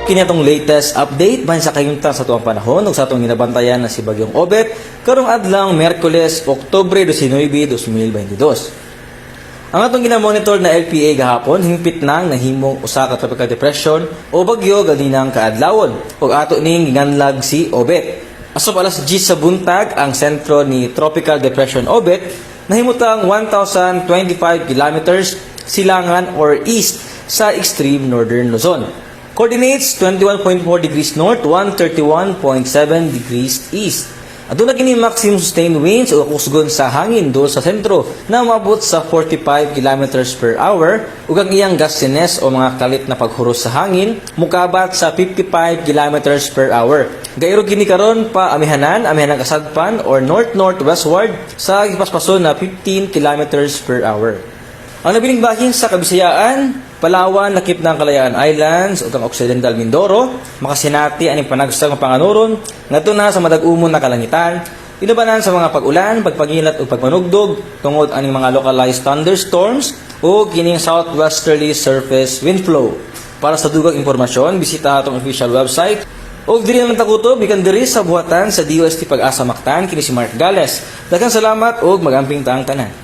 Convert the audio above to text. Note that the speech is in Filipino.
Kini atong latest update bahin sa kayunta sa tuwang panahon ug sa atong ginabantayan na si Bagyong Obet karong adlang Miyerkules, Oktubre 19, 2022. Ang atong ginamonitor na LPA gahapon hingpit nang nahimong usa ka tropical depression o bagyo ganinang kaadlawon ug ato ning ginganlag si Obet. Asop alas 10 sa buntag ang sentro ni Tropical Depression Obet nahimutang 1,025 kilometers silangan or east sa extreme northern Luzon. Coordinates 21.4 degrees north, 131.7 degrees east. Aduna kini maximum sustained winds o kusgon sa hangin do sa sentro na maabot sa 45 kilometers per hour ug ang iyang gustiness o mga kalit na paghuros sa hangin mukabat sa 55 kilometers per hour. Gairo kini karon pa amihanan kasadpan or north-northwestward sa gipaspason na 15 kilometers per hour. Ang nabiling bahin sa Kabisayaan, Palawan, lakip ng Kalayaan Islands ug ang Occidental Mindoro, makasinati aning panagsag ng panganuron ngadto na sa madag-umon na kalangitan, inubanan sa mga pag-ulan, pagpagilat ug pagmanugdog tungod aning mga localized thunderstorms ug kining southwesterly surface wind flow. Para sa dugang impormasyon, bisita atong official website ug diri naman takutob gikan diri sa buhatan sa DOST Pag-asa Mactan kini si Mark Gales. Daghang salamat ug magamping taang tanan.